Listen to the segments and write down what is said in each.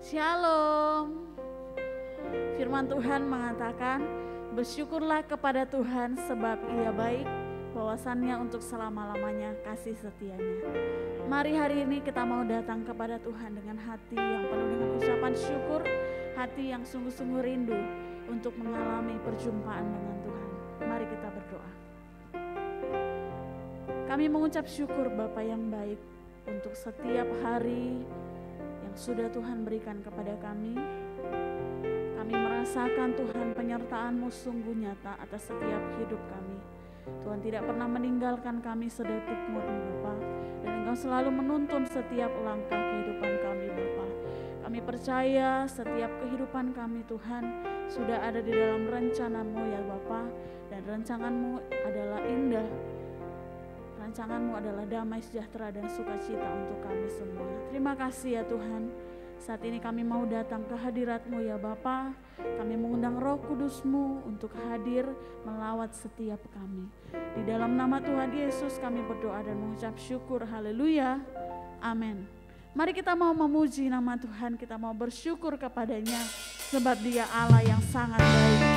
Shalom. Firman Tuhan mengatakan, bersyukurlah kepada Tuhan sebab Ia baik, bahwasannya untuk selama-lamanya kasih setianya. Mari hari ini kita mau datang kepada Tuhan dengan hati yang penuh dengan ucapan syukur, hati yang sungguh-sungguh rindu untuk mengalami perjumpaan dengan Tuhan. Mari kita berdoa. Kami mengucap syukur Bapa yang baik untuk setiap hari yang sudah Tuhan berikan kepada kami. Kami merasakan Tuhan penyertaan-Mu sungguh nyata atas setiap hidup kami. Tuhan tidak pernah meninggalkan kami sedetik pun Bapa, dan Engkau selalu menuntun setiap langkah kehidupan kami Bapa. Kami percaya setiap kehidupan kami Tuhan sudah ada di dalam rencana-Mu ya Bapa, dan rancangan-Mu adalah indah. Rancangan-Mu adalah damai, sejahtera, dan sukacita untuk kami semua. Terima kasih ya Tuhan. Saat ini kami mau datang ke hadirat-Mu ya Bapa. Kami mengundang Roh Kudus-Mu untuk hadir melawat setiap kami. Di dalam nama Tuhan Yesus kami berdoa dan mengucap syukur. Haleluya. Amin. Mari kita mau memuji nama Tuhan. Kita mau bersyukur kepada-Nya sebab Dia Allah yang sangat baik.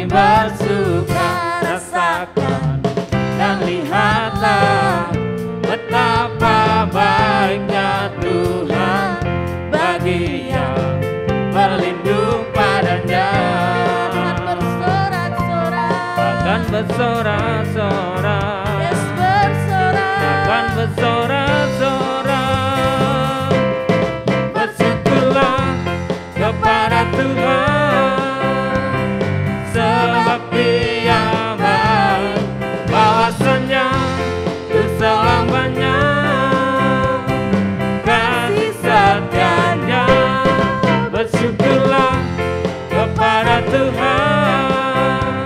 Bersuka, rasakan dan lihatlah betapa baiknya Tuhan bagi yang berlindung padanya. Akan bersorak-sorak, Yes, bersorak. akan bersorak-sorak. Bersyukurlah kepada Tuhan sebab Dia baik, bahwasannya untuk selamanya kasih setianya. Bersyukurlah kepada Tuhan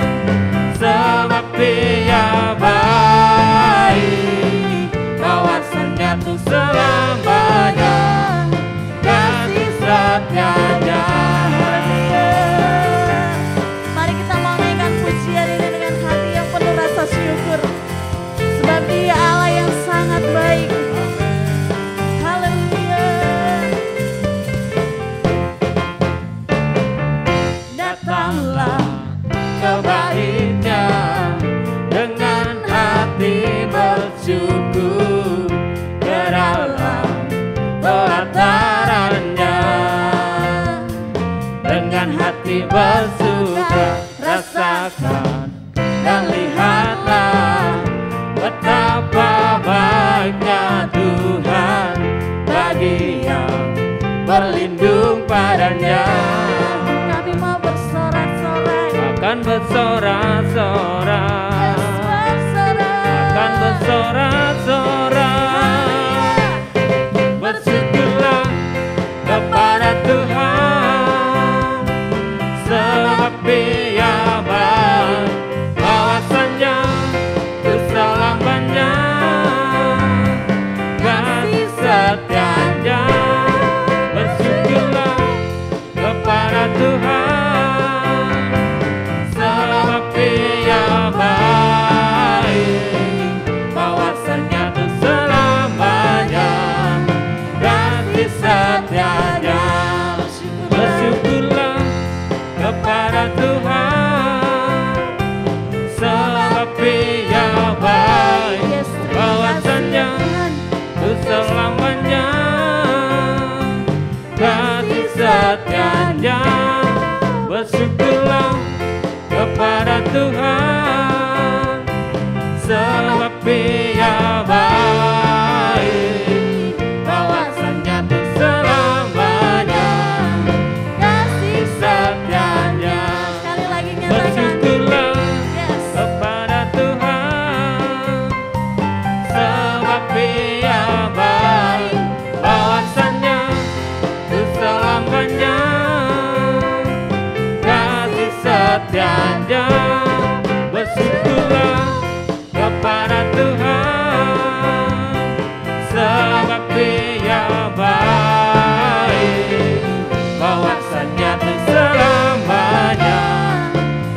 sebab Dia baik, bahwasannya untuk selamanya kasih setianya. Syukur sebab Dia Allah yang sangat baik. Haleluya. Datanglah ke bait-Nya dengan hati bersyukur ke dalam pelataran-Nya. Dengan hati bersuka rasakan dan lihatlah betapa baiknya Tuhan bagi yang berlindung padanya. akan bersorak-sorak, akan bersorak-sorak. Bersyukurlah kepada Tuhan, sebab Dia baik, bahwasanya itu selamanya kasih setianya. Bersyukurlah kepada Tuhan, sebab Dia baik, bahwasanya itu selamanya kasih setianya. Bersyukurlah kepada Tuhan, sebab Dia baik, bahwasanya itu selamanya kasih setianya. Bersyukurlah kepada Tuhan, sebab Dia baik, bahwasanya itu selamanya kasih setianya. Sekali lagi nyatakan. Bersyukurlah Yes. kepada Tuhan, sebab Dia baik, bahwasanya itu selamanya kasih setianya. Bersyukurlah kepada Tuhan, sebab Dia baik, bahwasanya itu selamanya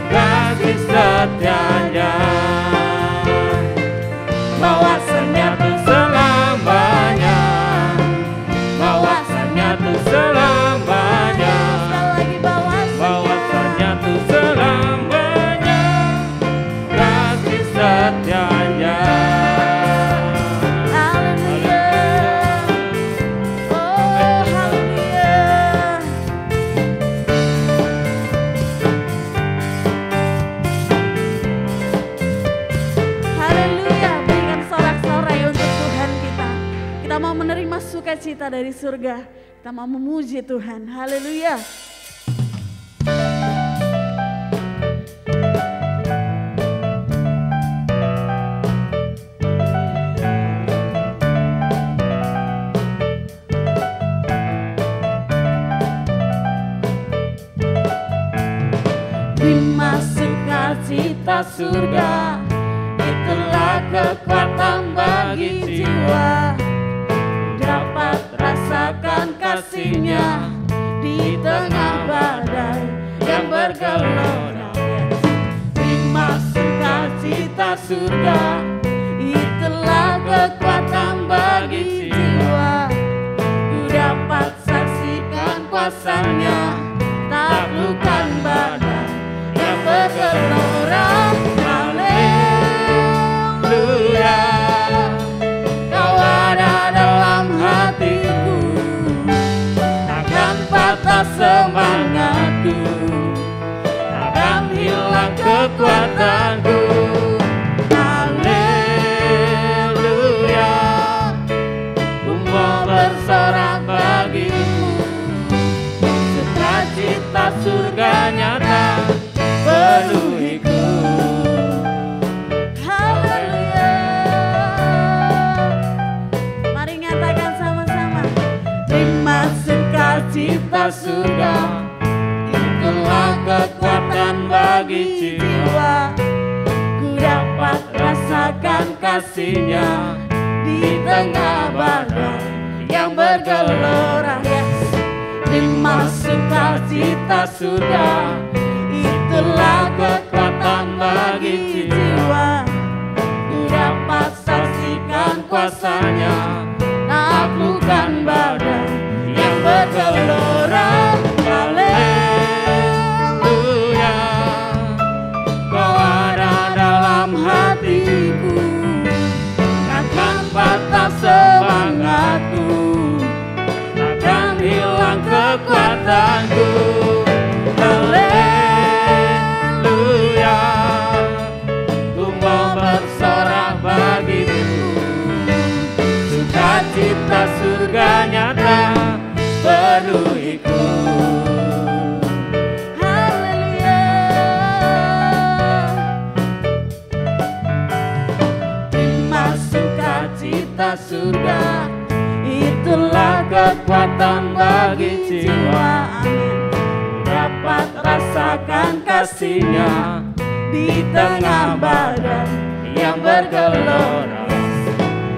kasih setianya. Bahwasanya itu selamanya, bahwasanya itu selamanya, Sekali lagi bahwasanya itu selamanya kasih setianya. Haleluya. Oh, haleluya. Haleluya. Berikan sorak-sorai untuk Tuhan kita. Kita mau menerima sukacita dari surga. Kita mau memuji Tuhan. Haleluya. Dimasuk sukacita surga, itulah kekuatan bagi jiwa. Dapat rasakan kasih-Nya di tengah badai yang bergelora. Dimasuk sukacita surga, itulah kekuatan bagi jiwa. Ku dapat saksikan kuasa-Nya, taklukkan badai yang bergelora. Haleluya, Kau ada dalam hatiku, takkan patah semangatku, takkan hilang kekuatanku. Haleluya, ku mau bersorak bagimu, sukacita surga nyata penuhiku. Haleluya. Mari nyatakan sama-sama. Dimasuk sukacita surga, itulah kekuatan bagi jiwa. Ku dapat rasakan kasih-Nya di tengah badai yang bergelora. Yes. Dimasuk sukacita surga, itulah kekuatan bagi jiwa. Ku dapat saksikan kuasa-Nya, taklukkan badai yang bergelora. Haleluya, Kau ada dalam hatiku, takkan patah semangatku, takkan hilang kekuatanku. Haleluya, ku mau bersorak bagimu, sukacita surga nyata penuhiku. Haleluya. surga. Itulah kekuatan bagi jiwa. Dapat rasakan kasih-Nya di tengah badan yang bergelora.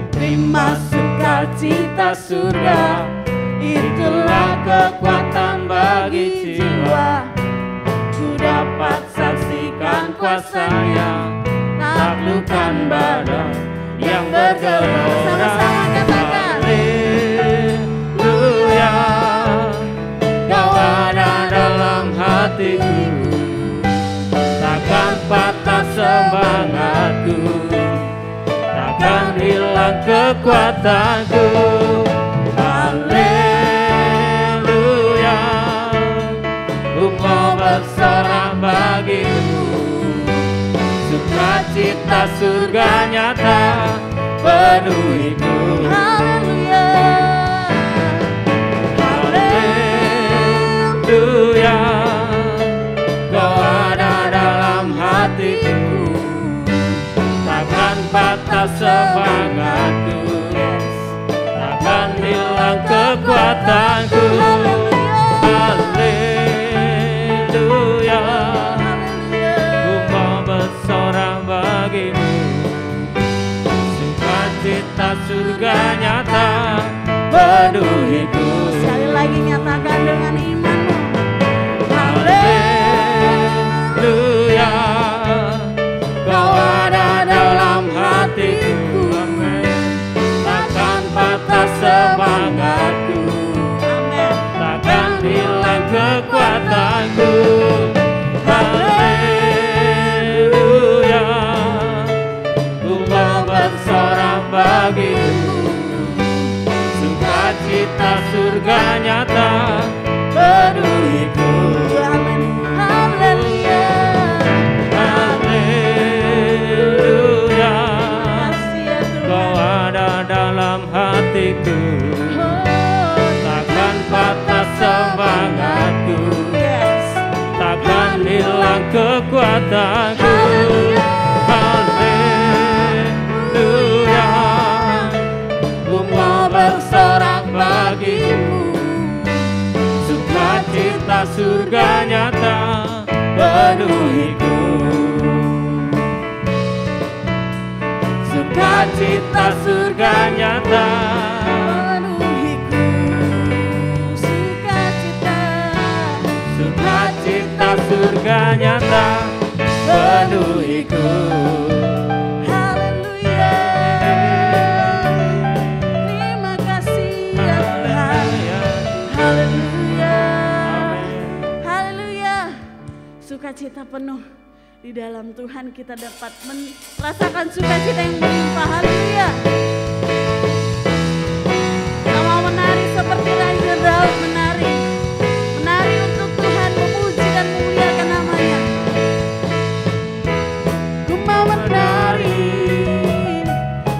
Terima sukacita surga. Itulah kekuatan bagi jiwa. Ku dapat saksikan kuasa-Nya, taklukkan badan yang bergelora. Sama-sama katakan, Haleluya, Kau ada dalam hatiku, takkan patah semangatku, takkan hilang kekuatanku. Haleluya, ku mau bersorak bagimu, sukacita surga nyata penuhiku. Haleluya, haleluya, Kau ada dalam hatiku, takkan patah semangatku, takkan hilang kekuatanku. Haleluya, ku mau bersorak bagimu, sukacita surga nyata penuhiku. Sekali lagi nyatakan dengan imanmu. Haleluya, Kau ada dalam hatiku, takkan patah semangatku, takkan hilang kekuatanku. Haleluya, ku mau bersorak bagimu, sukacita surga nyata penuhiku. Haleluya, haleluya, Kau ada dalam hatiku, takkan patah semangatku, takkan hilang kekuatanku. Haleluya, ku mau bersorak bagimu, sukacita surga nyata penuhiku. Sukacita surga nyata penuhiku. Sukacita surga nyata penuhiku. Haleluya, terima kasih ya Tuhan. Haleluya, haleluya, sukacita penuh di dalam Tuhan, kita dapat merasakan sukacita yang melimpah. Haleluya. Kita mau menari seperti Raja Daud menari. Menari untuk Tuhan, memuji dan memuliakan nama-Nya. Ku mau menari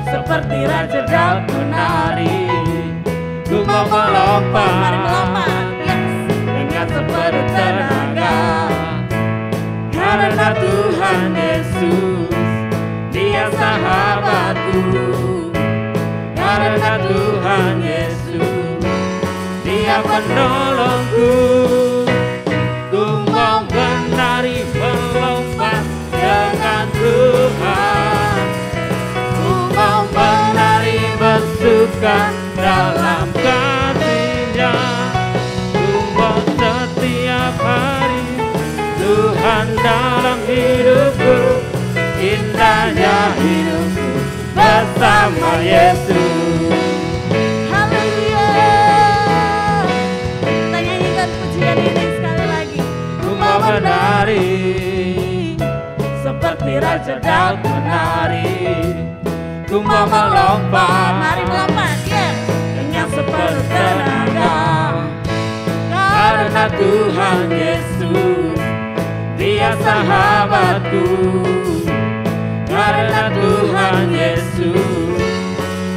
seperti Raja Daud menari. Ku mau melompat, mari melompat, dengan seperut tenaga. Karena Tuhan Yesus, Dia sahabatku. Karena Tuhan Yesus, Dia penolongku. Ku mau menari melompat dengan Tuhan. Ku mau menari bersuka dalam kasih-Nya. Ku mau setiap hari Tuhan dalam hidupku, indahnya hidupku bersama Yesus. Haleluya, kita nyanyikan pujian ini sekali lagi. Ku mau menari seperti Raja Daud menari. Ku mau melompat, mari melompat ya, dengan sepenuh tenaga. Karena Tuhan Yesus, Dia sahabatku. Karena Tuhan Yesus,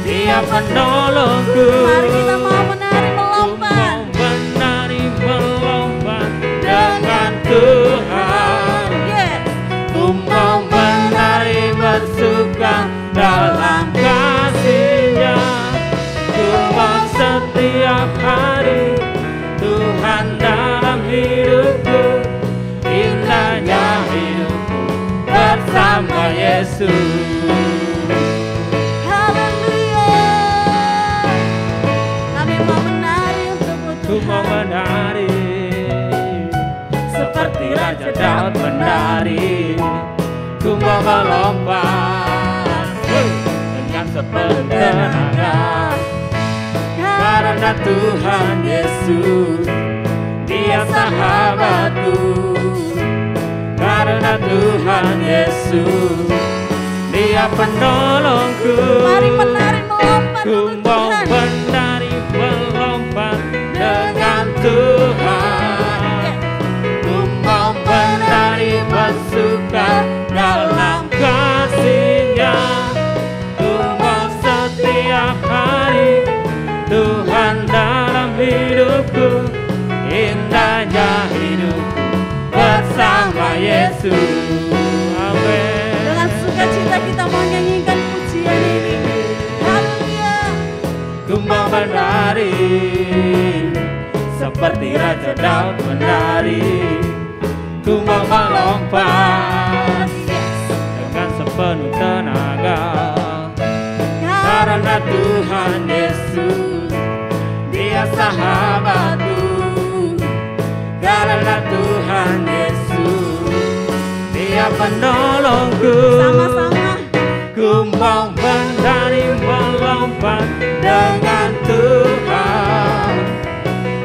Dia penolongku. Mari kita mau menari melompat. Ku mau menari melompat dengan Tuhan. Yes. Ku mau menari bersuka dalam kasih-Nya. setiap hari. Tuhan dalam hidupku, indahnya hidupku bersama Yesus. Ku mau menari seperti Raja Daud menari. Ku mau melompat dengan sepenuh tenaga, karena Tuhan Yesus Dia sahabatku. Karena Tuhan Yesus Dia penolongku. Mari menari melompat Ku untuk mau Tuhan. menari melompat dengan Tuhan. Ku mau menari bersuka dalam kasih-Nya. Ku mau setiap hari Tuhan dalam hidupku, indahnya hidupku bersama Yesus. Amin. Dengan sukacita kita mau nyanyikan pujian ini. Haleluya. Ku mau menari seperti Raja Daud menari. Ku mau melompat dengan sepenuh tenaga, karena Tuhan Yesus Dia sahabatku. Karena Tuhan Yesus Dia penolongku. Sama-sama. Ku mau menari melompat dengan Tuhan.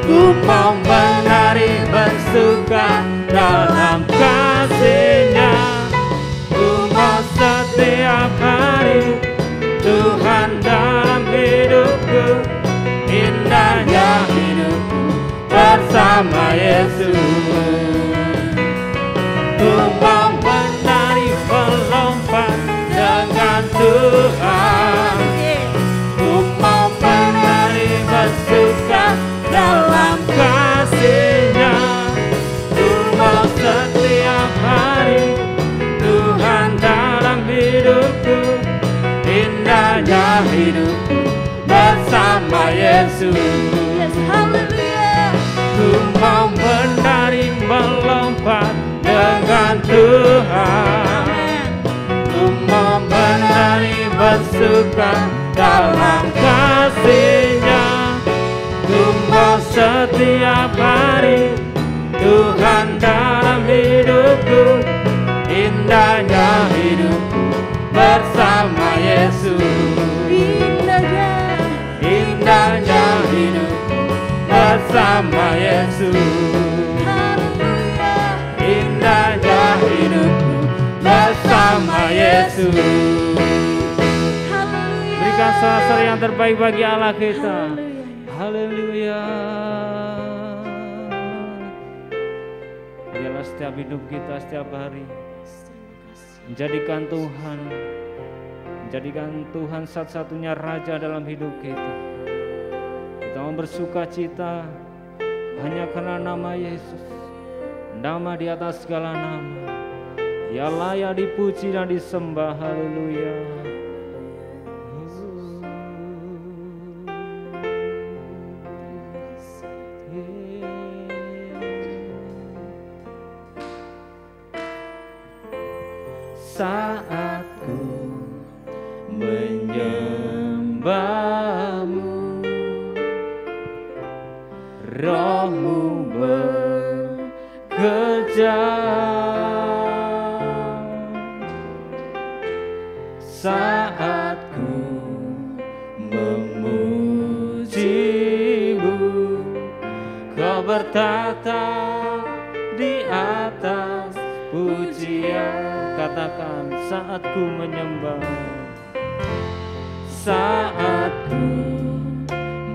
Ku mau menari bersuka dalam kasih-Nya. Ku mau setiap hari Tuhan dalam hidupku, indahnya hidupku bersama Yesus. Ku mau menari melompat dengan Tuhan. Ku mau menari bersuka dalam kasih-Nya. Ku mau setiap hari Tuhan dalam hidupku, indahnya hidupku bersama Yesus. Yes, haleluya. Ku mau menari melompat dengan Tuhan. Amen. Ku mau menari bersuka dalam kasih-Nya. Ku mau setiap hari Tuhan dalam hidupku, indahnya hidupku bersama Yesus. Indahnya hidupku bersama Yesus. Haleluya. Indahnya hidupku bersama Yesus. Haleluya. Berikan sorak-sorai yang terbaik bagi Allah kita. Haleluya. Haleluya. Biarlah setiap hidup kita setiap hari menjadikan Tuhan satu-satunya Raja dalam hidup kita. Kita mau bersuka cita hanya karena nama Yesus, nama di atas segala nama. Dia layak dipuji dan disembah. Haleluya. Saat ku menyembah-Mu, Roh-Mu bekerja. Saat ku memuji-Mu, Kau bertata di atas pujian. Katakan, saat ku menyembah, saat ku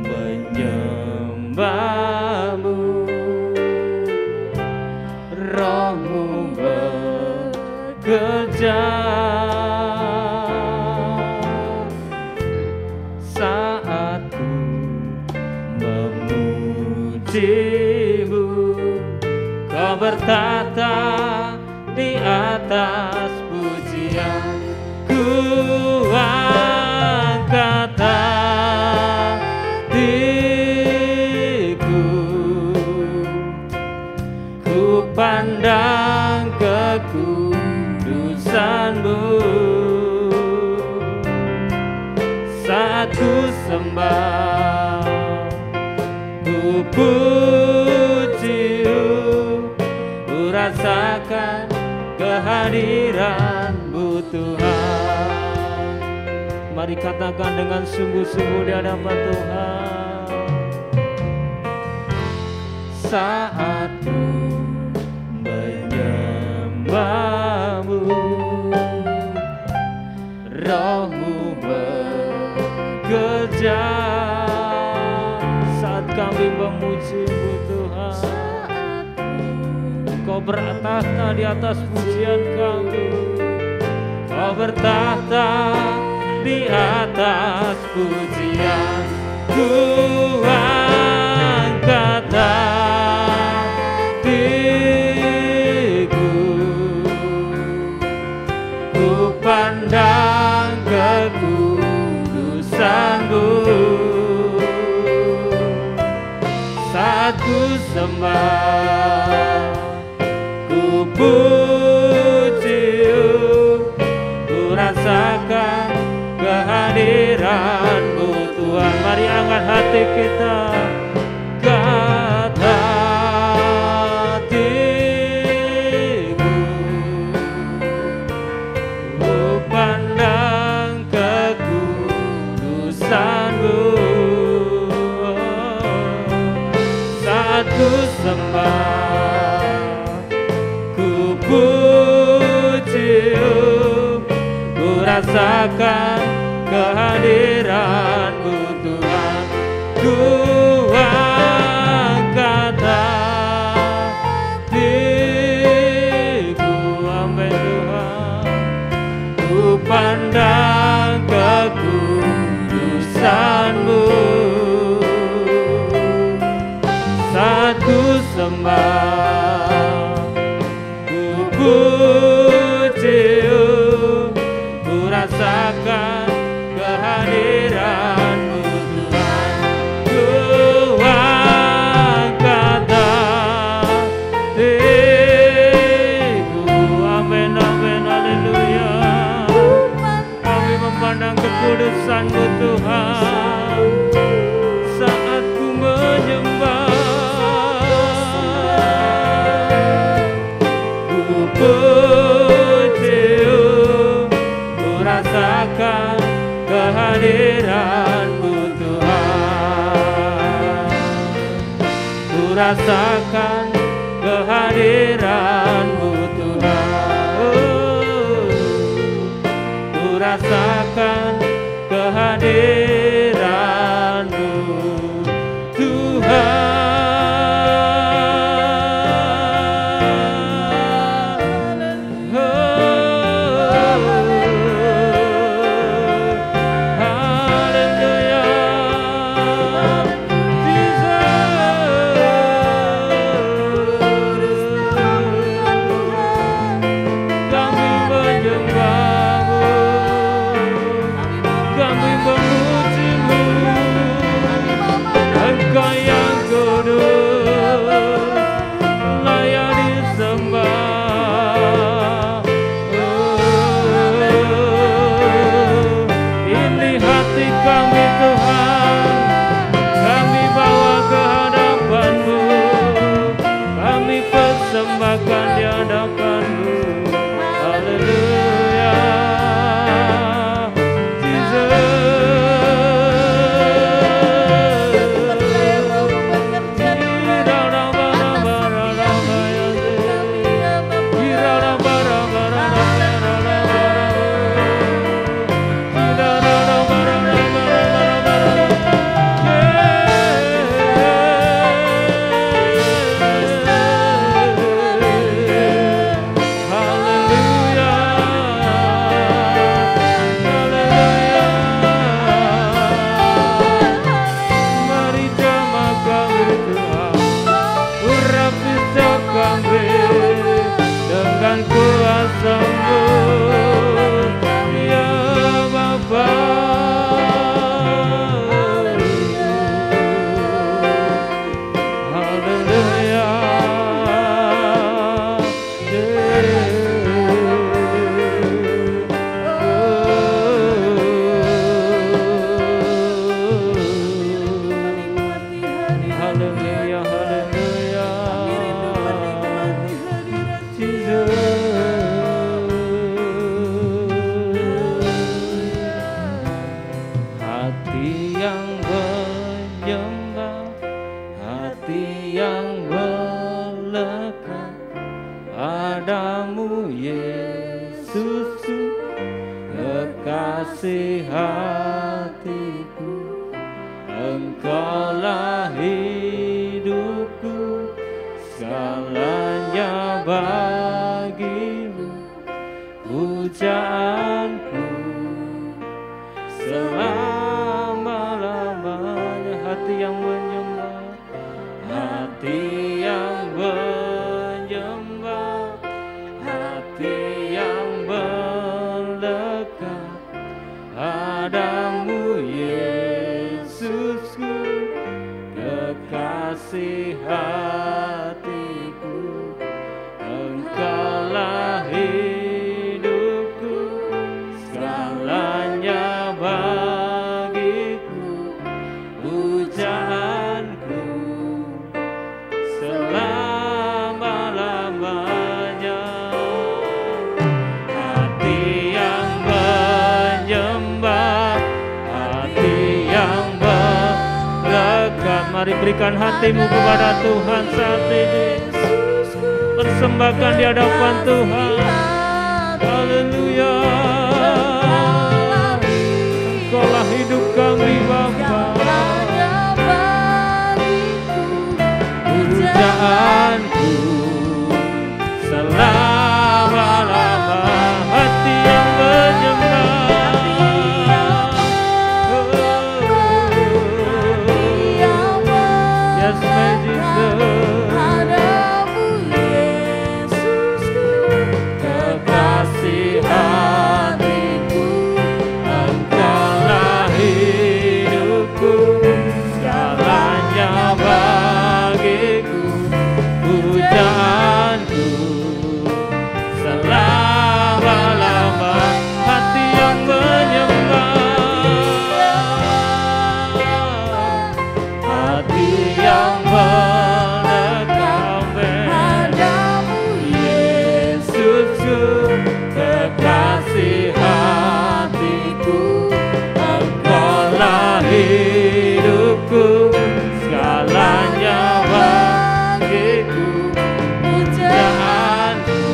menyembah-Mu, Roh-Mu bekerja. Saat ku memuji-Mu, Kau bertata di atas pujian. Ku angkat hati puji-Mu, ku rasakan kehadiran-Mu Tuhan. Mari katakan dengan sungguh-sungguh di hadapan Tuhan. Saat ku menyembah-Mu, Roh-Mu bekerja. Saat kami memuji-Mu Tuhan, Kau bertahta di atas pujian kami. Kau bertahta di atas pujian. Ku angkat hatiku, ku pandang kekudusan-Mu. Saat ku sembah, ku puji-Mu, ku rasakan kehadiran-Mu Tuhan. Mari angkat hati kita, angkat hatiku, ku pandang kekudusan-Mu. Saat ku sembah, ku puji-Mu, ku rasakan kehadiran-Mu Tuhan. Ku angkat hatiku, amin Tuhan, ku pandang kekudusan-Mu. Saat ku sembah, ku puji-Mu, ku rasakan kehadiran-Mu Tuhan. Ku angkat hatiku, amin amin haleluya. Kami memandang kekudusan-Mu Tuhan. Saat ku menyembah, ku puji-Mu, ku rasakan kehadiran-Mu Tuhan. Ku rasakan kehadiran-Mu Tuhan. Ku rasakan kehadiran-Mu Tuhan. Kami menyembah-Mu, kami memuji hati yang melekat padamu Yesusku, kekasih hatiku. Engkaulah hidupku, segalanya bagimu. Pujaanku selama-lamanya. Hati yang menyembah, hati yang menyembah, hati yang melekat padamu Yesusku, kekasih hatiku. Engkaulah hidupku, segalanya bagiku. Pujaanku selama-lamanya. Hati yang menyembah, hati yang melekat. Mari berikan hatimu kepada Tuhan saat ini. Persembahkan di hadapan Tuhan. Haleluya. Engkaulah hidup kami Bapa. Pujaanku selama-lama. Hati yang menyembah, yes my Jesus. Kekasih hatiku, engkaulah hidupku, segalanya bagiku. Pujaanku selama-lama. Hati yang menyembah, hati yang melekat padamu Yesusku, kekasih hatiku. Engkaulah hidupku, segalanya bagiku. Pujaanku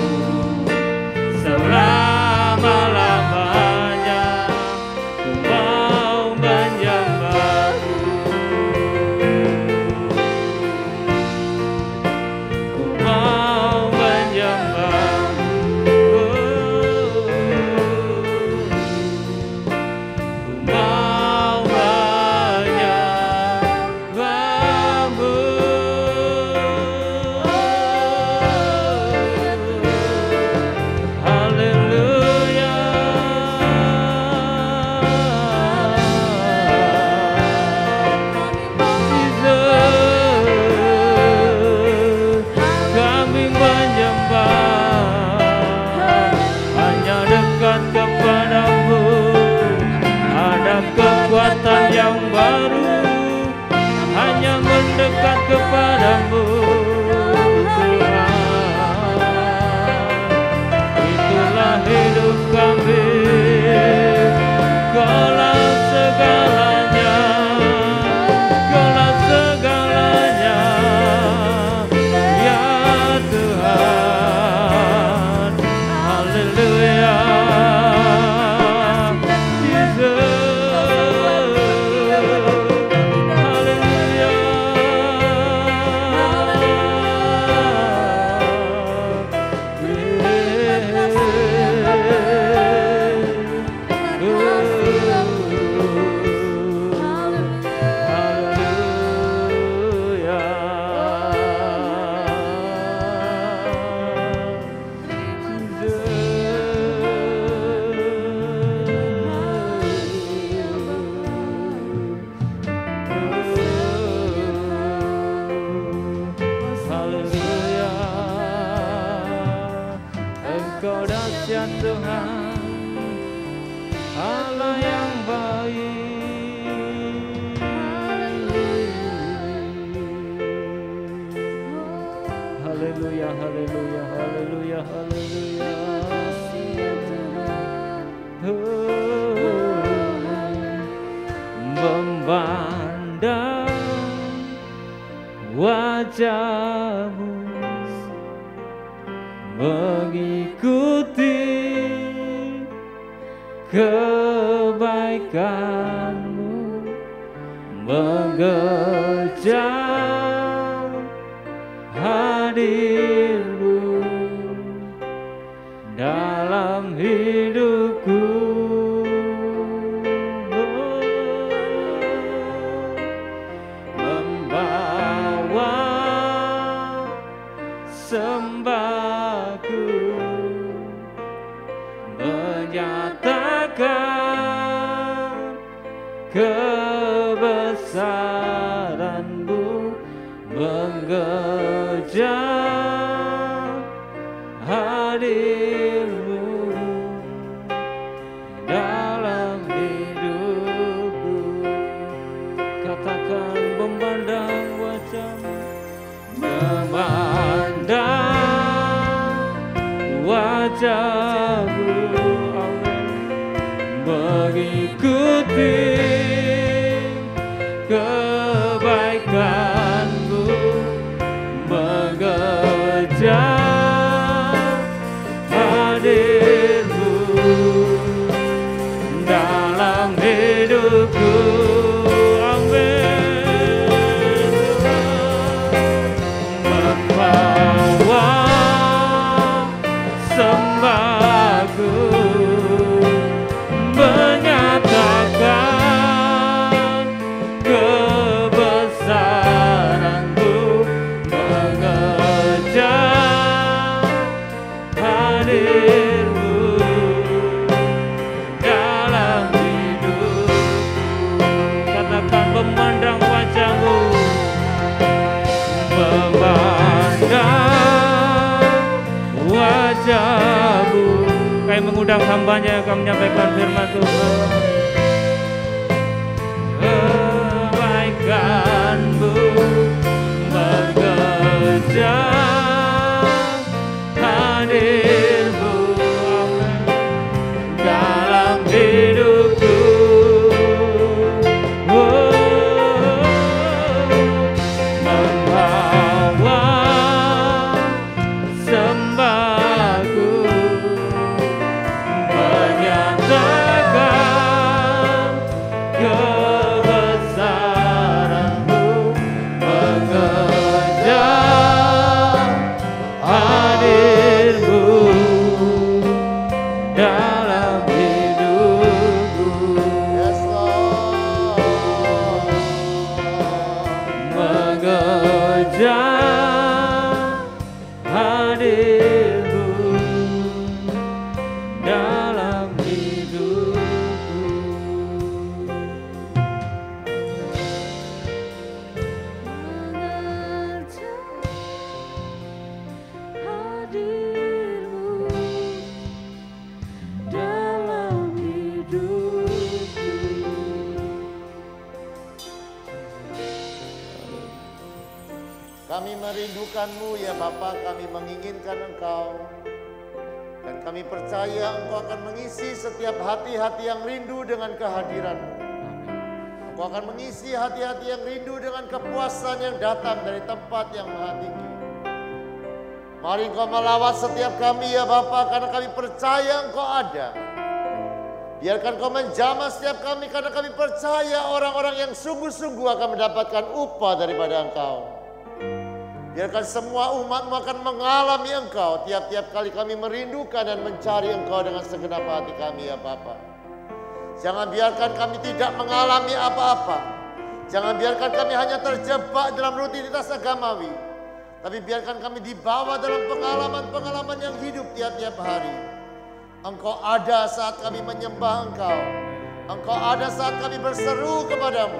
selama-lamanya. Ku mau menyembahmu, ku mau menyembahmu, ku mau menyembahmu. Haleluya. Jesus, kami menyembah, hanya dekat kepadamu. Ada kekuatan yang baru, hanya mendekat kepadamu Tuhan. Itulah hidup kami, Kaulah segalanya, Kaulah segalanya, ya Tuhan. Haleluya. Engkau dahsyat Tuhan, Allah yang baik. Haleluya, haleluya, haleluya, haleluya. Memandang wajah-Mu, mengikuti kebaikan-Mu, mengejar hadir-Mu dalam hidupku. Membawa sembahku, menyatakan kebesaran-Mu, mengejar hadir-Mu dalam hidupku. Katakan memandang wajah-Mu, memandang wajah-Mu, mengikuti kebaikan-Mu, mengejar hadir-Mu dalam hidupku. Membawa sembahku, menyatakan kebesaran-Mu, mengejar hadir-Mu dalam hidupku. Katakan memandang wajah-Mu, memandang wajah-Mu. Kami mengundang hamba-Nya yang akan menyampaikan firman Tuhan. Kebaikan-Mu, mengejar hadir-Mu dalam hidupku. Membawa sembahku, menyatakan kebesaran-Mu, mengejar hadir-Mu dalam hidupku. Yes, Lord. Mengejar hadir-Mu dalam hidupku. Hadir-Mu dalam hidupku. Kami merindukan-Mu ya Bapa, kami menginginkan Engkau. Dan kami percaya Engkau akan mengisi setiap hati-hati yang rindu dengan kehadiran-Mu. Engkau akan mengisi hati-hati yang rindu dengan kepuasan yang datang dari tempat yang maha tinggi. Mari Engkau melawat setiap kami ya Bapa, karena kami percaya Engkau ada. Biarkan Engkau menjamah setiap kami, karena kami percaya orang-orang yang sungguh-sungguh akan mendapatkan upah daripada Engkau. Biarkan semua umat-Mu akan mengalami Engkau tiap-tiap kali kami merindukan dan mencari Engkau dengan segenap hati kami ya Bapa. Jangan biarkan kami tidak mengalami apa-apa. Jangan biarkan kami hanya terjebak dalam rutinitas agamawi. Tapi biarkan kami dibawa dalam pengalaman-pengalaman yang hidup tiap-tiap hari. Engkau ada saat kami menyembah Engkau. Engkau ada saat kami berseru kepadamu.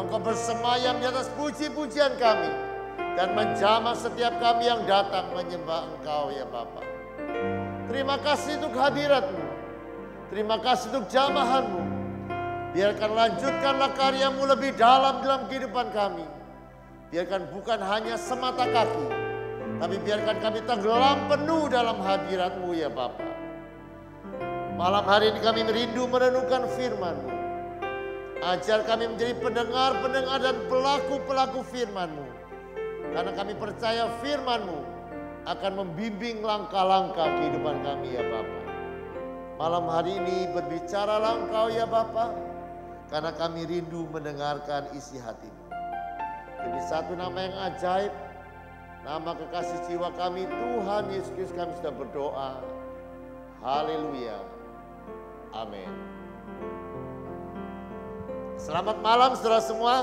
Engkau bersemayam di atas puji-pujian kami. Dan menjamah setiap kami yang datang menyembah Engkau ya Bapa. Terima kasih untuk hadirat-Mu. Terima kasih untuk jamahan-Mu. Biarkan lanjutkanlah karya-Mu lebih dalam kehidupan kami. Biarkan bukan hanya semata kaki, tapi biarkan kami tenggelam penuh dalam hadirat-Mu ya Bapa. Malam hari ini kami merindu merenungkan firman-Mu. Ajar kami menjadi pendengar-pendengar dan pelaku-pelaku firman-Mu. Karena kami percaya firman-Mu akan membimbing langkah-langkah kehidupan kami ya Bapa. Malam hari ini berbicaralah Engkau ya Bapa, karena kami rindu mendengarkan isi hati-Mu. Demi satu nama yang ajaib, nama kekasih jiwa kami, Tuhan Yesus Kristus, kami sudah berdoa. Haleluya. Amin. Selamat malam saudara semua.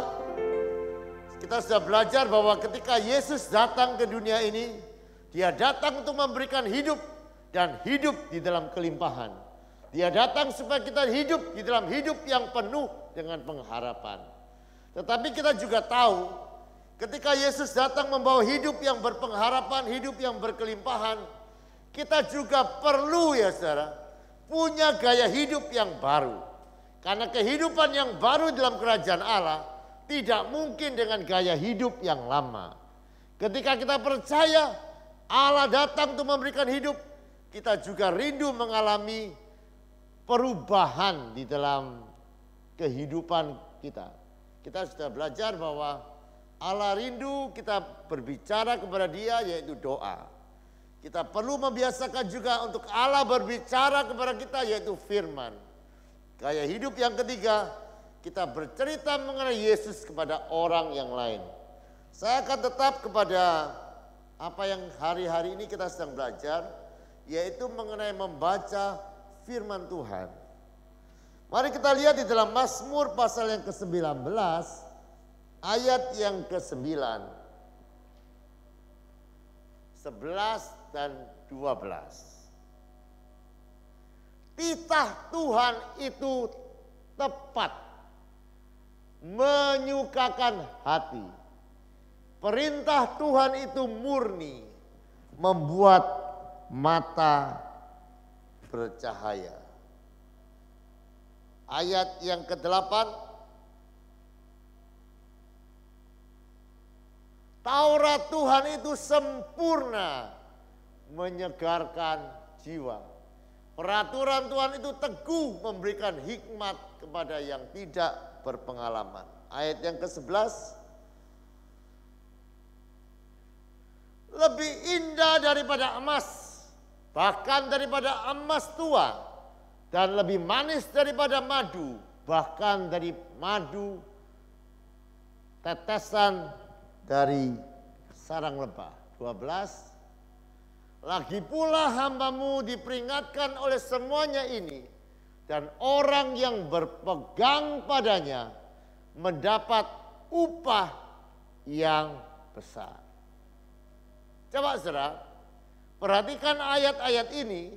Kita sudah belajar bahwa ketika Yesus datang ke dunia ini, Dia datang untuk memberikan hidup dan hidup di dalam kelimpahan. Dia datang supaya kita hidup di dalam hidup yang penuh dengan pengharapan. Tetapi kita juga tahu ketika Yesus datang membawa hidup yang berpengharapan, hidup yang berkelimpahan, kita juga perlu ya saudara, punya gaya hidup yang baru. Karena kehidupan yang baru dalam kerajaan Allah tidak mungkin dengan gaya hidup yang lama. Ketika kita percaya Allah datang untuk memberikan hidup, kita juga rindu mengalami perubahan di dalam kehidupan kita. Kita sudah belajar bahwa Allah rindu kita berbicara kepada Dia, yaitu doa. Kita perlu membiasakan juga untuk Allah berbicara kepada kita, yaitu firman. Gaya hidup yang ketiga, kita bercerita mengenai Yesus kepada orang yang lain. Saya akan tetap kepada apa yang hari-hari ini kita sedang belajar, yaitu mengenai membaca firman Tuhan. Mari kita lihat di dalam Mazmur pasal yang ke-19, ayat yang ke-9, 11 dan 12. Titah Tuhan itu tepat, menyukakan hati. Perintah Tuhan itu murni, membuat mata bercahaya. Ayat yang ke-8, Taurat Tuhan itu sempurna, menyegarkan jiwa. Peraturan Tuhan itu teguh, memberikan hikmat kepada yang tidak berpengalaman. Ayat yang ke-11, lebih indah daripada emas, bahkan daripada emas tua, dan lebih manis daripada madu, bahkan dari madu tetesan dari sarang lebah. 12, lagi pula hamba-Mu diperingatkan oleh semuanya ini, dan orang yang berpegang padanya mendapat upah yang besar. Coba saudara, perhatikan ayat-ayat ini.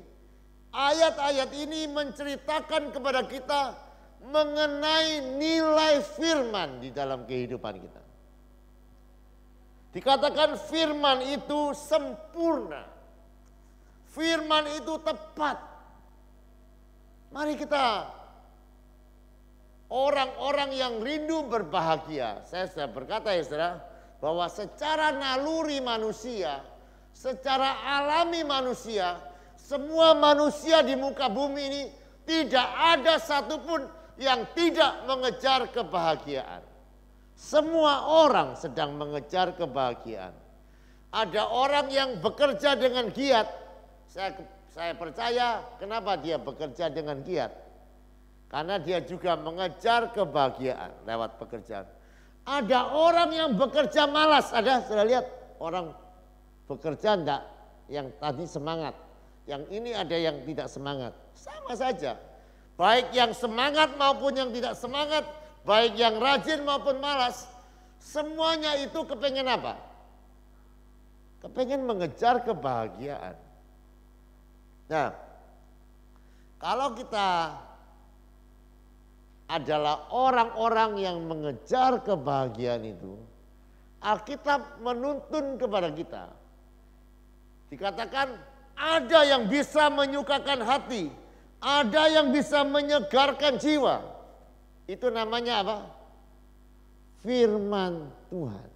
Ayat-ayat ini menceritakan kepada kita mengenai nilai firman di dalam kehidupan kita. Dikatakan firman itu sempurna. Firman itu tepat. Mari kita orang-orang yang rindu berbahagia. Saya sudah berkata ya saudara, bahwa secara naluri manusia, secara alami manusia, semua manusia di muka bumi ini tidak ada satupun yang tidak mengejar kebahagiaan. Semua orang sedang mengejar kebahagiaan. Ada orang yang bekerja dengan giat. Saya percaya kenapa dia bekerja dengan giat. Karena dia juga mengejar kebahagiaan lewat pekerjaan. Ada orang yang bekerja malas. Ada, sudah lihat orang bekerja enggak? Yang tadi semangat. Yang ini ada yang tidak semangat. Sama saja. Baik yang semangat maupun yang tidak semangat. Baik yang rajin maupun malas. Semuanya itu kepengen apa? Kepengen mengejar kebahagiaan. Nah, kalau kita adalah orang-orang yang mengejar kebahagiaan itu, Alkitab menuntun kepada kita. Dikatakan ada yang bisa menyukakan hati, ada yang bisa menyegarkan jiwa. Itu namanya apa? Firman Tuhan,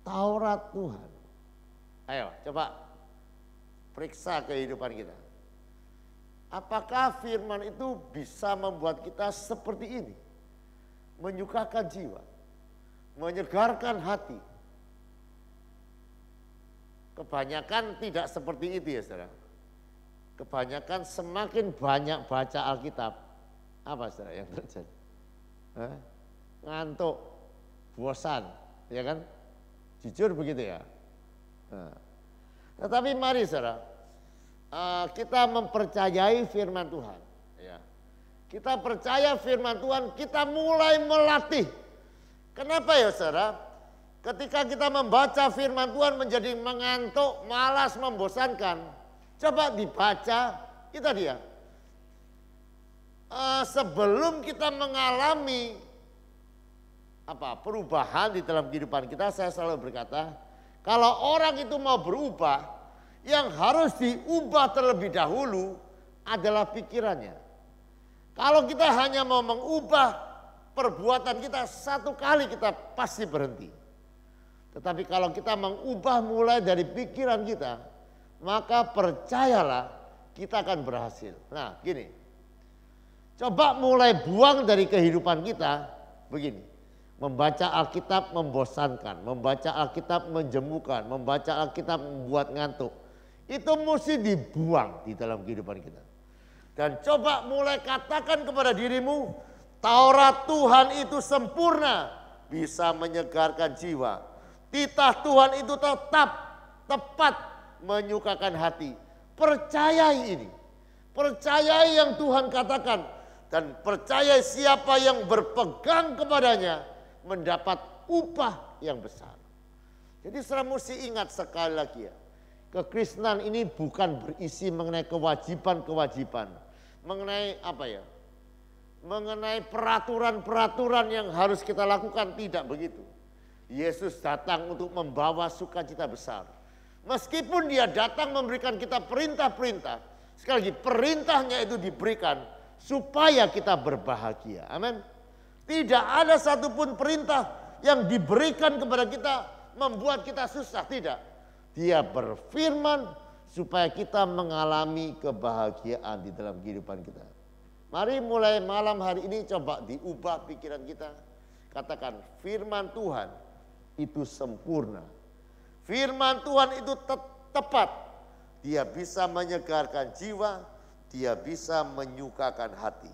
Taurat Tuhan. Ayo coba periksa kehidupan kita. Apakah firman itu bisa membuat kita seperti ini? Menyukakan jiwa, menyegarkan hati. kebanyakan tidak seperti itu ya saudara. Kebanyakan semakin banyak baca Alkitab, apa saudara yang terjadi? Ngantuk, bosan, ya kan? Jujur begitu ya. Tetapi mari saudara, kita mempercayai firman Tuhan. Ya. Kita percaya firman Tuhan, kita mulai melatih. Kenapa ya saudara? Ketika kita membaca firman Tuhan menjadi mengantuk, malas, membosankan. Coba dibaca, kita dia. Sebelum kita mengalami perubahan di dalam kehidupan kita, saya selalu berkata, kalau orang itu mau berubah, yang harus diubah terlebih dahulu adalah pikirannya. Kalau kita hanya mau mengubah perbuatan kita, satu kali kita pasti berhenti. Tetapi kalau kita mengubah mulai dari pikiran kita, maka percayalah kita akan berhasil. Nah gini, coba mulai buang dari kehidupan kita begini. Membaca Alkitab membosankan, membaca Alkitab menjemukan, membaca Alkitab membuat ngantuk. Itu mesti dibuang di dalam kehidupan kita. Dan coba mulai katakan kepada dirimu, Taurat Tuhan itu sempurna, bisa menyegarkan jiwa. Titah Tuhan itu tetap, tepat, menyukakan hati. Percayai ini. Percayai yang Tuhan katakan. Dan percayai siapa yang berpegang kepadanya mendapat upah yang besar. Jadi saudara mesti ingat sekali lagi ya. Kekristenan ini bukan berisi mengenai kewajiban-kewajiban. Mengenai mengenai peraturan-peraturan yang harus kita lakukan, tidak begitu. Yesus datang untuk membawa sukacita besar. Meskipun dia datang memberikan kita perintah-perintah. Sekali lagi perintahnya itu diberikan supaya kita berbahagia. Amin. Tidak ada satupun perintah yang diberikan kepada kita membuat kita susah. Tidak. Dia berfirman supaya kita mengalami kebahagiaan di dalam kehidupan kita. Mari mulai malam hari ini coba diubah pikiran kita. Katakan firman Tuhan itu sempurna. Firman Tuhan itu tepat. Dia bisa menyegarkan jiwa. Dia bisa menyukakan hati.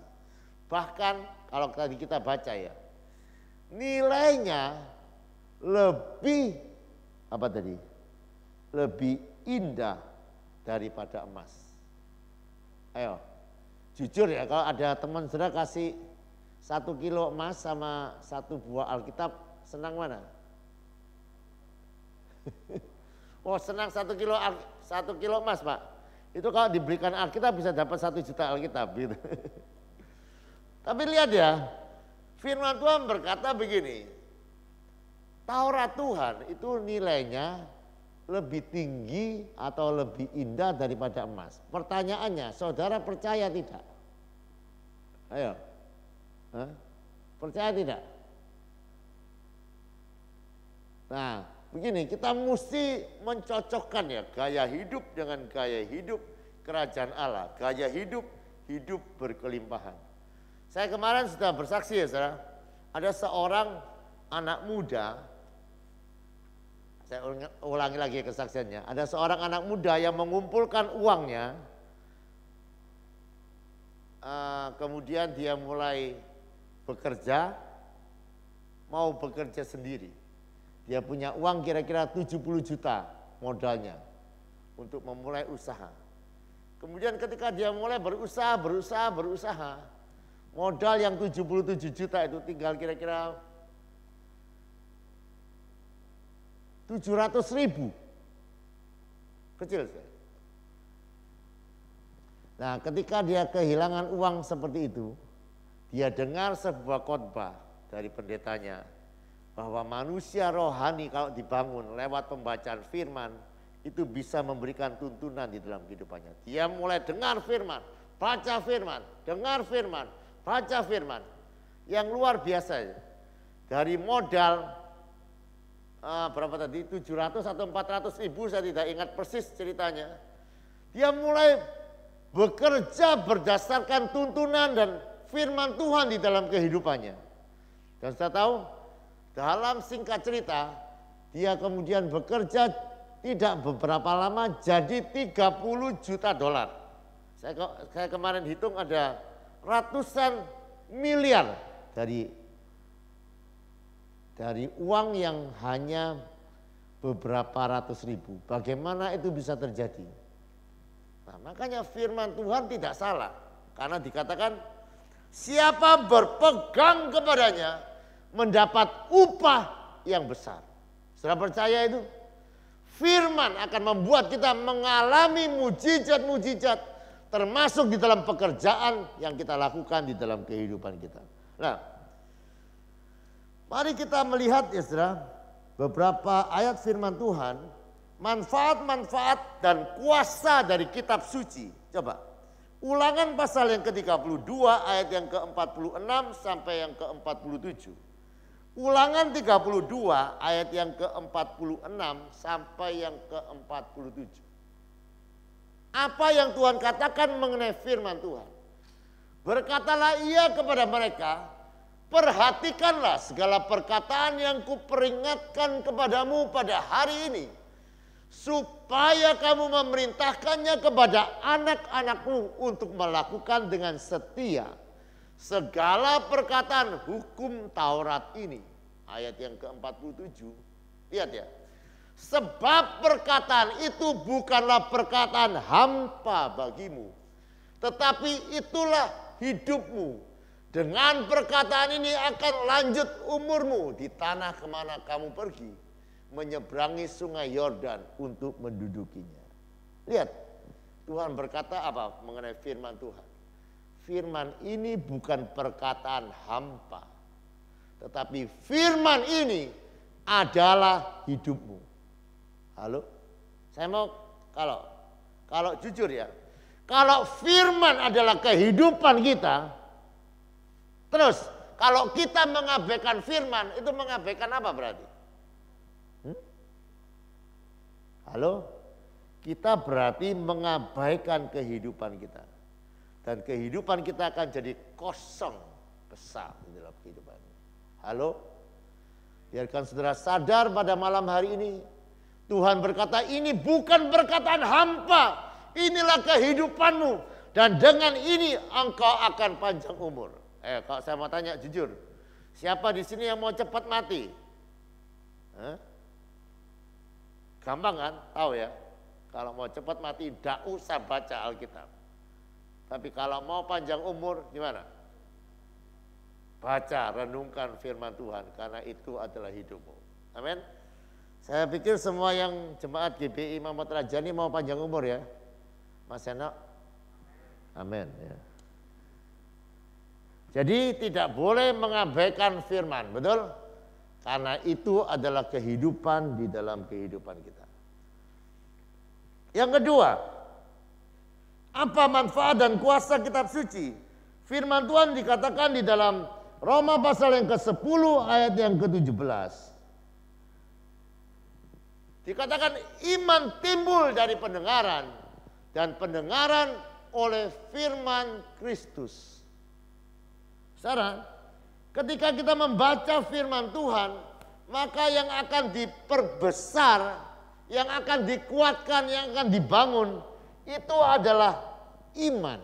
Bahkan kalau tadi kita baca ya, nilainya lebih lebih indah daripada emas. Ayo, jujur ya, kalau ada teman saudara kasih 1 kilo emas sama 1 buah Alkitab, senang mana? Oh senang 1 kilo emas Pak. Itu kalau diberikan Alkitab bisa dapat 1 juta Alkitab gitu. Tapi lihat ya, firman Tuhan berkata begini, Taurat Tuhan itu nilainya lebih tinggi atau lebih indah daripada emas. Pertanyaannya, saudara percaya tidak? Ayo, percaya tidak? Nah, begini, kita mesti mencocokkan ya gaya hidup dengan gaya hidup kerajaan Allah. Gaya hidup berkelimpahan. Saya kemarin sudah bersaksi ya saudara, ada seorang anak muda, saya ulangi lagi kesaksiannya, ada seorang anak muda yang mengumpulkan uangnya, kemudian dia mulai bekerja, mau bekerja sendiri. Dia punya uang kira-kira 70 juta modalnya untuk memulai usaha. Kemudian ketika dia mulai berusaha, modal yang 77 juta itu tinggal kira-kira 700.000. Kecil sekali. Nah, ketika dia kehilangan uang seperti itu, dia dengar sebuah khotbah dari pendetanya bahwa manusia rohani kalau dibangun lewat pembacaan firman itu bisa memberikan tuntunan di dalam kehidupannya. Dia mulai dengar firman, baca firman, dengar firman, baca firman. Yang luar biasa. Dari modal berapa tadi? 700 atau 400 ribu, saya tidak ingat persis ceritanya. Dia mulai bekerja berdasarkan tuntunan dan firman Tuhan di dalam kehidupannya. Dan saya tahu dalam singkat cerita dia kemudian bekerja tidak beberapa lama jadi 30 juta dolar. Saya kemarin hitung ada ratusan miliar dari uang yang hanya beberapa ratus ribu. Bagaimana itu bisa terjadi? Nah, makanya firman Tuhan tidak salah. Karena dikatakan siapa berpegang kepadanya mendapat upah yang besar. Sudah percaya itu? Firman akan membuat kita mengalami mujizat-mujizat termasuk di dalam pekerjaan yang kita lakukan di dalam kehidupan kita. Nah, mari kita melihat ya saudara, beberapa ayat firman Tuhan, manfaat-manfaat dan kuasa dari kitab suci. Coba, Ulangan pasal yang ke-32 ayat yang ke-46 sampai yang ke-47. Ulangan 32 ayat yang ke-46 sampai yang ke-47. Apa yang Tuhan katakan mengenai firman Tuhan? Berkatalah ia kepada mereka, perhatikanlah segala perkataan yang kuperingatkan kepadamu pada hari ini, supaya kamu memerintahkannya kepada anak-anakmu untuk melakukan dengan setia segala perkataan hukum Taurat ini. Ayat yang ke-47. Lihat ya. Sebab perkataan itu bukanlah perkataan hampa bagimu, tetapi itulah hidupmu. Dengan perkataan ini akan lanjut umurmu di tanah kemana kamu pergi, menyeberangi sungai Yordan untuk mendudukinya. Lihat, Tuhan berkata apa mengenai firman Tuhan? Firman ini bukan perkataan hampa, tetapi firman ini adalah hidupmu. Halo? Saya mau kalau jujur ya, kalau firman adalah kehidupan kita, terus kalau kita mengabaikan firman, itu mengabaikan apa berarti? Halo? Kita berarti mengabaikan kehidupan kita. Dan kehidupan kita akan jadi kosong besar di dalam kehidupan. Halo? Biarkan saudara sadar pada malam hari ini, Tuhan berkata ini bukan perkataan hampa, inilah kehidupanmu. Dan dengan ini engkau akan panjang umur. Kalau saya mau tanya jujur, siapa di sini yang mau cepat mati? Gampang kan? Tahu ya? Kalau mau cepat mati, tidak usah baca Alkitab. Tapi kalau mau panjang umur, gimana? Baca, renungkan firman Tuhan, karena itu adalah hidupmu. Amin. Saya pikir semua yang jemaat GBI Muhammad Rajani mau panjang umur ya. Mas Eno? Amin. Ya. Jadi tidak boleh mengabaikan firman, betul? Karena itu adalah kehidupan di dalam kehidupan kita. Yang kedua, apa manfaat dan kuasa kitab suci? Firman Tuhan dikatakan di dalam Roma pasal yang ke-10 ayat yang ke-17. Dikatakan iman timbul dari pendengaran, dan pendengaran oleh firman Kristus. Saudara, ketika kita membaca firman Tuhan, maka yang akan diperbesar, yang akan dikuatkan, yang akan dibangun, itu adalah iman.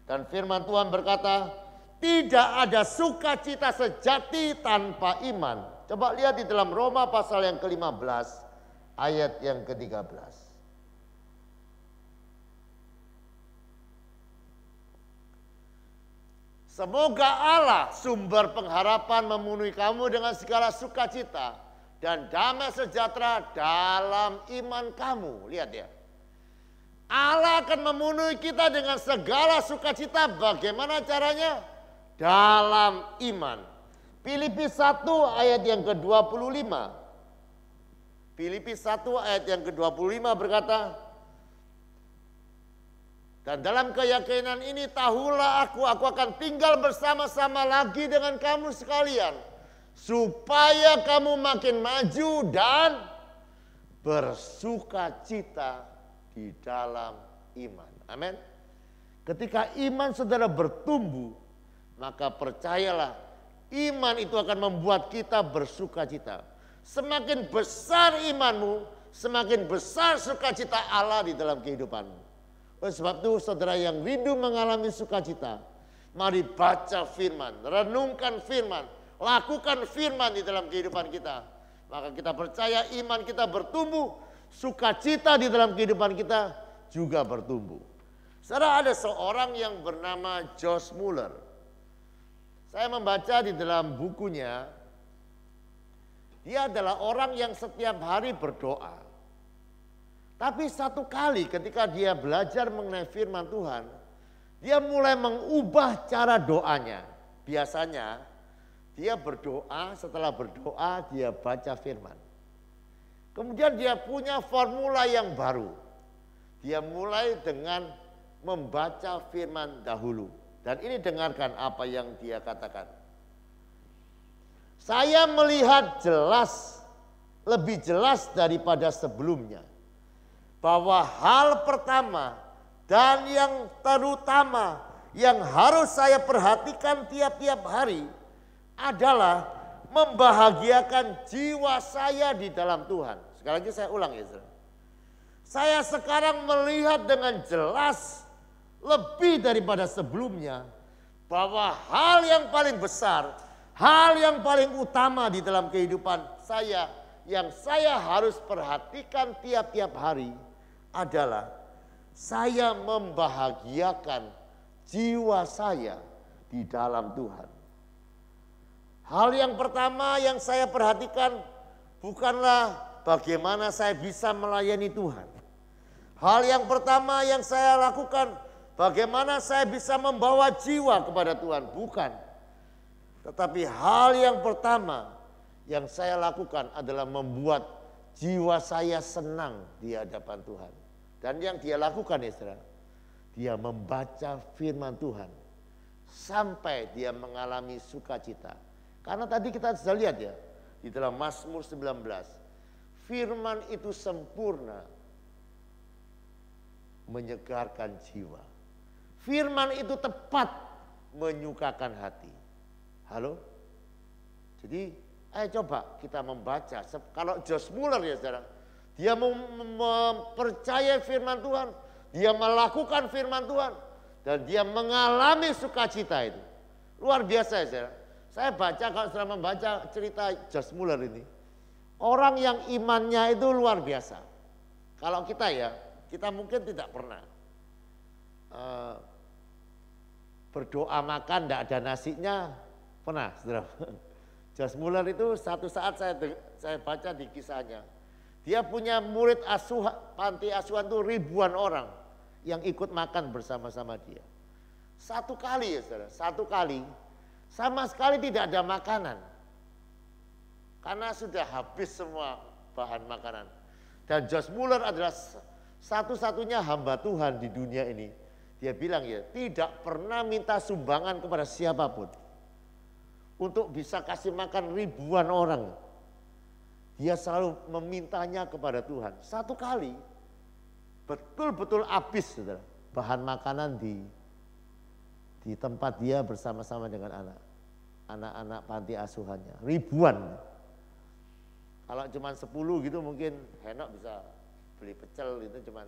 Dan firman Tuhan berkata, tidak ada sukacita sejati tanpa iman. Coba lihat di dalam Roma pasal yang ke-15 ayat yang ke-13. Semoga Allah sumber pengharapan memenuhi kamu dengan segala sukacita dan damai sejahtera dalam iman kamu. Lihat ya. Allah akan memenuhi kita dengan segala sukacita. Bagaimana caranya? Dalam iman. Filipi 1 ayat yang ke-25. Filipi 1 ayat yang ke-25 berkata, dan dalam keyakinan ini tahulah aku akan tinggal bersama-sama lagi dengan kamu sekalian, supaya kamu makin maju dan bersukacita di dalam iman. Amin. Ketika iman saudara bertumbuh, maka percayalah, iman itu akan membuat kita bersukacita. Semakin besar imanmu, semakin besar sukacita Allah di dalam kehidupanmu. Oleh sebab itu saudara yang rindu mengalami sukacita, mari baca firman, renungkan firman, lakukan firman di dalam kehidupan kita. Maka kita percaya iman kita bertumbuh, sukacita di dalam kehidupan kita juga bertumbuh. Saudara, ada seorang yang bernama Josh Muller. Saya membaca di dalam bukunya, dia adalah orang yang setiap hari berdoa. Tapi satu kali ketika dia belajar mengenai firman Tuhan, dia mulai mengubah cara doanya. Biasanya dia berdoa, setelah berdoa dia baca firman. Kemudian dia punya formula yang baru. Dia mulai dengan membaca firman dahulu. Dan ini dengarkan apa yang dia katakan. Saya melihat jelas, lebih jelas daripada sebelumnya, bahwa hal pertama dan yang terutama yang harus saya perhatikan tiap-tiap hari adalah membahagiakan jiwa saya di dalam Tuhan. Sekali lagi saya ulang ya saudara. Saya sekarang melihat dengan jelas lebih daripada sebelumnya bahwa hal yang paling besar, hal yang paling utama di dalam kehidupan saya yang saya harus perhatikan tiap-tiap hari adalah saya membahagiakan jiwa saya di dalam Tuhan. Hal yang pertama yang saya perhatikan bukanlah bagaimana saya bisa melayani Tuhan. Hal yang pertama yang saya lakukan bagaimana saya bisa membawa jiwa kepada Tuhan, bukan. Tetapi hal yang pertama yang saya lakukan adalah membuat jiwa saya senang di hadapan Tuhan. Dan yang dia lakukan ya saudara, dia membaca firman Tuhan sampai dia mengalami sukacita. Karena tadi kita sudah lihat ya, di dalam Mazmur 19, firman itu sempurna, menyegarkan jiwa. Firman itu tepat, menyukakan hati. Halo? Jadi ayo coba kita membaca. Kalau Josh Muller ya saudara, dia mempercayai firman Tuhan, dia melakukan firman Tuhan, dan dia mengalami sukacita itu. Luar biasa ya saudara. Saya baca, kalau saudara membaca cerita Josh Muller ini, orang yang imannya itu luar biasa. Kalau kita ya, kita mungkin tidak pernah berdoa makan tidak ada nasinya, pernah saudara. Josh Muller itu satu saat saya baca di kisahnya, dia punya murid panti asuhan itu ribuan orang yang ikut makan bersama-sama dia. Satu kali ya saudara, satu kali sama sekali tidak ada makanan karena sudah habis semua bahan makanan. Dan Josh Muller adalah satu-satunya hamba Tuhan di dunia ini. Dia bilang ya, tidak pernah minta sumbangan kepada siapapun untuk bisa kasih makan ribuan orang. Dia selalu memintanya kepada Tuhan. Satu kali betul-betul habis saudara, bahan makanan di tempat dia bersama-sama dengan anak-anak panti asuhannya. Ribuan. Kalau cuma 10 gitu mungkin Henok bisa beli pecel itu cuma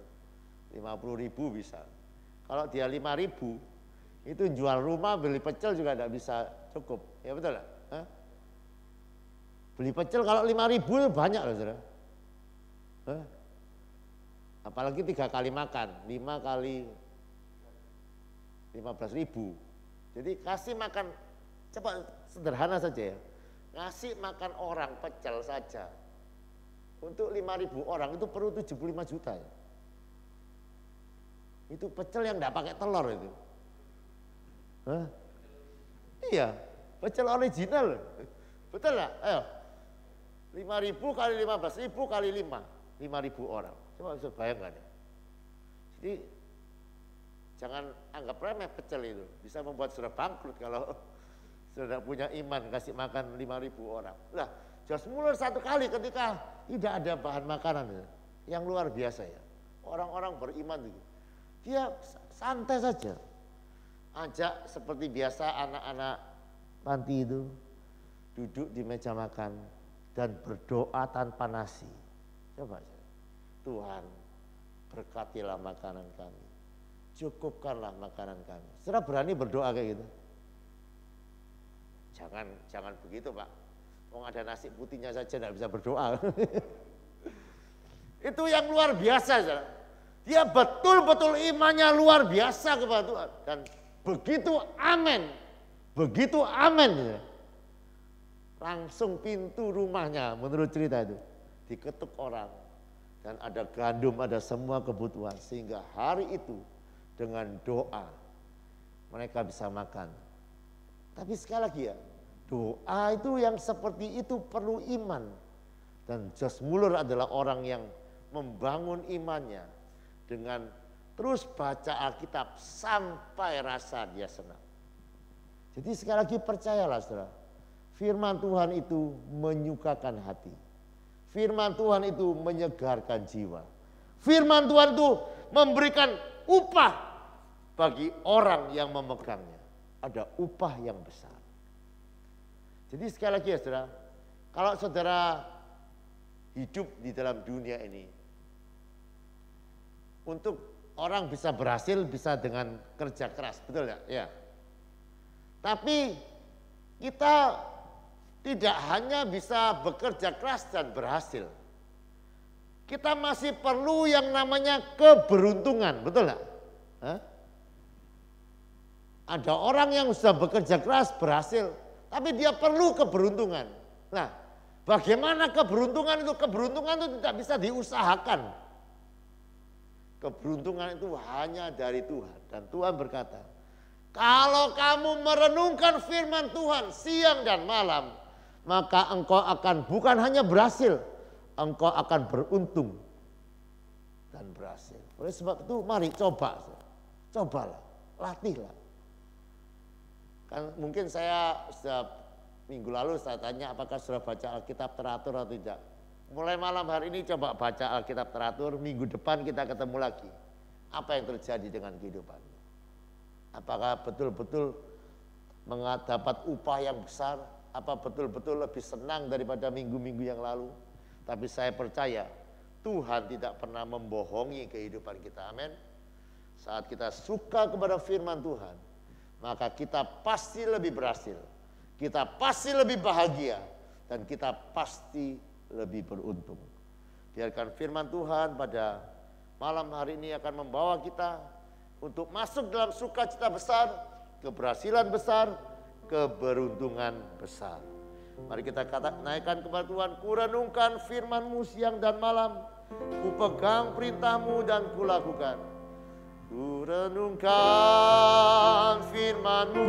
50.000 bisa. Kalau dia 5.000 itu jual rumah beli pecel juga tidak bisa cukup. Ya betul lah. Beli pecel kalau 5.000 itu banyak loh saudara. Apalagi 3 kali makan, 5 kali 15.000. Jadi kasih makan, coba sederhana saja ya. Ngasih makan orang pecel saja untuk 5.000 orang itu perlu 75 juta ya. Itu pecel yang enggak pakai telur itu. Iya, pecel original. Betul enggak? Ayo. 5.000 kali 15.000 kali 5 5.000 orang. Coba bisa bayangkan ya. Jadi jangan anggap remeh pecel itu. Bisa membuat saudara bangkrut kalau saudara punya iman kasih makan 5.000 orang. Nah, Josh Muller satu kali ketika tidak ada bahan makanan yang luar biasa ya. Orang-orang beriman itu. Dia santai saja. Ajak seperti biasa anak-anak panti itu duduk di meja makan dan berdoa tanpa nasi. Coba. Tuhan, berkatilah makanan kami, cukupkanlah makanan kami. Saudara berani berdoa kayak gitu? Jangan begitu Pak. Mau ada nasi putihnya saja tidak bisa berdoa. Itu yang luar biasa, saudara. Dia betul-betul imannya luar biasa kepada Tuhan. Dan begitu amin. Ya. Langsung pintu rumahnya menurut cerita itu diketuk orang. Dan ada gandum, ada semua kebutuhan. Sehingga hari itu dengan doa mereka bisa makan. Tapi sekali lagi ya, doa itu yang seperti itu perlu iman. Dan Josh Muller adalah orang yang membangun imannya dengan terus baca Alkitab sampai rasa dia senang. Jadi sekali lagi percayalah saudara, firman Tuhan itu menyukakan hati. Firman Tuhan itu menyegarkan jiwa. Firman Tuhan itu memberikan upah bagi orang yang memegangnya. Ada upah yang besar. Jadi sekali lagi ya saudara, kalau saudara hidup di dalam dunia ini, untuk orang bisa berhasil bisa dengan kerja keras, betul ya? Ya. Tapi kita tidak hanya bisa bekerja keras dan berhasil. Kita masih perlu yang namanya keberuntungan, betul nggak? Ada orang yang sudah bekerja keras berhasil, tapi dia perlu keberuntungan. Nah, bagaimana keberuntungan itu? Keberuntungan itu tidak bisa diusahakan. Keberuntungan itu hanya dari Tuhan. Dan Tuhan berkata, kalau kamu merenungkan firman Tuhan siang dan malam, maka engkau akan bukan hanya berhasil, engkau akan beruntung dan berhasil. Oleh sebab itu mari cobalah, latihlah. Kan mungkin saya sudah minggu lalu saya tanya apakah sudah baca Alkitab teratur atau tidak. Mulai malam hari ini coba baca Alkitab teratur, minggu depan kita ketemu lagi. Apa yang terjadi dengan kehidupan? Apakah betul-betul mendapat upah yang besar? Apa betul-betul lebih senang daripada minggu-minggu yang lalu? Tapi saya percaya Tuhan tidak pernah membohongi kehidupan kita. Amin. Saat kita suka kepada firman Tuhan, maka kita pasti lebih berhasil. Kita pasti lebih bahagia. Dan kita pasti lebih beruntung. Biarkan firman Tuhan pada malam hari ini akan membawa kita untuk masuk dalam sukacita besar, keberhasilan besar, keberuntungan besar. Mari kita naikkan kepada Tuhan, kurenungkan firman-Mu siang dan malam, kupegang perintah-Mu dan kulakukan. Kurenungkan firman-Mu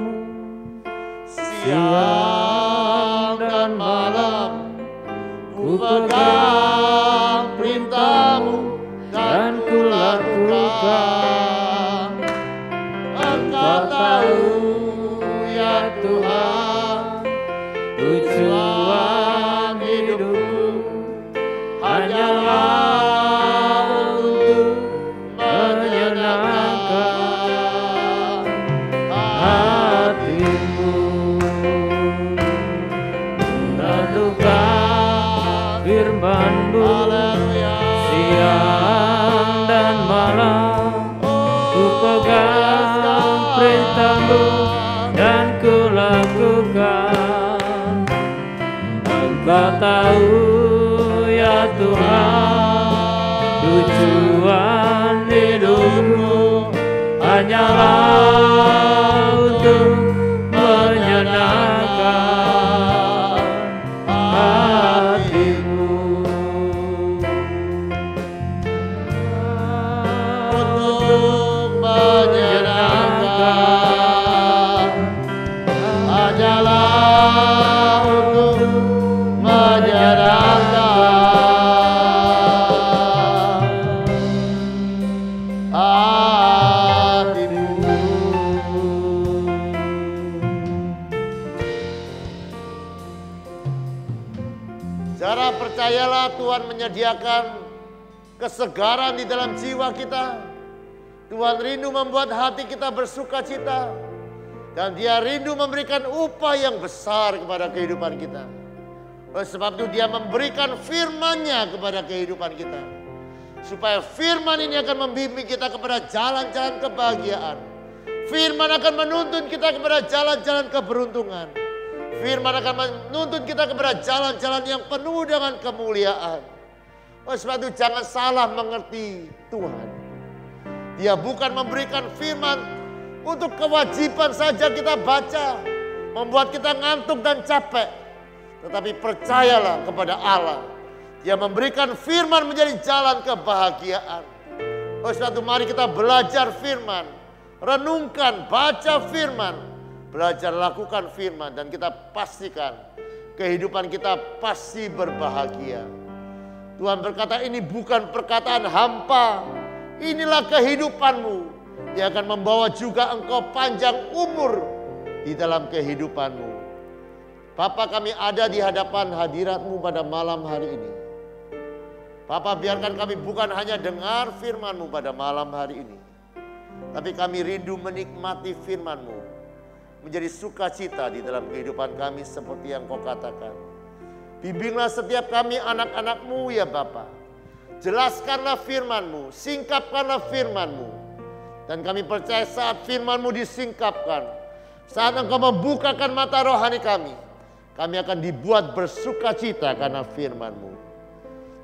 siang dan malam, kupegang perintah-Mu dan kulakukan. Engkau tahu ya Tuhan, tujuan hidupku hanyalah untuk menyenangkan hati-Mu. Renungkan firman-Mu siang dan malam, kupegang perintah-Mu dan kulakukan. Engkau tahu ya Tuhan, tujuan hidupku hanyalah untuk menyenangkan hati-Mu. Untuk menyenangkan hanyalah untuk menyenangkan hati-Mu. Saudara percayalah Tuhan menyediakan kesegaran di dalam jiwa kita. Tuhan rindu membuat hati kita bersuka cita. Dan Dia rindu memberikan upah yang besar kepada kehidupan kita. Oleh sebab itu Dia memberikan firman-Nya kepada kehidupan kita. Supaya firman ini akan membimbing kita kepada jalan-jalan kebahagiaan. Firman akan menuntun kita kepada jalan-jalan keberuntungan. Firman akan menuntun kita kepada jalan-jalan yang penuh dengan kemuliaan. Oleh sebab itu jangan salah mengerti Tuhan. Dia bukan memberikan firman untuk kewajiban saja kita baca, membuat kita ngantuk dan capek. Tetapi percayalah kepada Allah. Dia memberikan firman menjadi jalan kebahagiaan. Oleh sebab itu mari kita belajar firman. Renungkan, baca firman. Belajar lakukan firman. Dan kita pastikan kehidupan kita pasti berbahagia. Tuhan berkata ini bukan perkataan hampa. Inilah kehidupanmu. Dia akan membawa juga engkau panjang umur di dalam kehidupanmu. Bapa, kami ada di hadapan hadirat-Mu pada malam hari ini. Bapa, biarkan kami bukan hanya dengar firman-Mu pada malam hari ini. Tapi kami rindu menikmati firman-Mu. Menjadi sukacita di dalam kehidupan kami seperti yang Kau katakan. Bimbinglah setiap kami anak-anak-Mu ya Bapa. Jelaskanlah firman-Mu, singkapkanlah firman-Mu. Dan kami percaya saat firman-Mu disingkapkan, saat Engkau membukakan mata rohani kami akan dibuat bersukacita karena firman-Mu.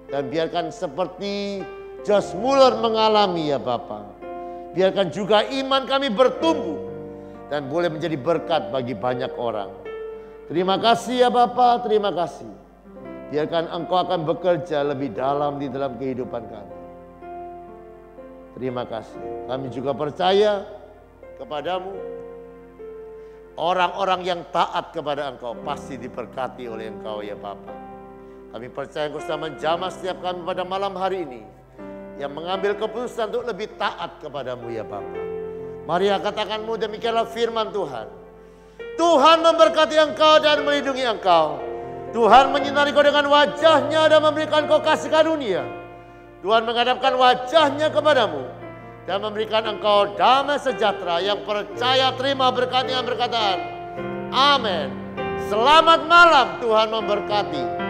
Dan biarkan seperti Josh Muller mengalami ya Bapa. Biarkan juga iman kami bertumbuh dan boleh menjadi berkat bagi banyak orang. Terima kasih ya Bapa, terima kasih. Biarkan Engkau akan bekerja lebih dalam di dalam kehidupan kami. Terima kasih. Kami juga percaya kepadamu. Orang-orang yang taat kepada Engkau pasti diberkati oleh Engkau ya Bapa. Kami percaya Engkau sudah menjamah setiap kami pada malam hari ini. Yang mengambil keputusan untuk lebih taat kepadamu ya Bapa. Mari katakanmu demikianlah firman Tuhan. Tuhan memberkati engkau dan melindungi engkau. Tuhan menyinari kau dengan wajahnya dan memberikan kau kasih karunia. Tuhan menghadapkan wajahnya kepadamu dan memberikan engkau damai sejahtera. Yang percaya terima berkat dengan perkataan amin. Selamat malam, Tuhan memberkati.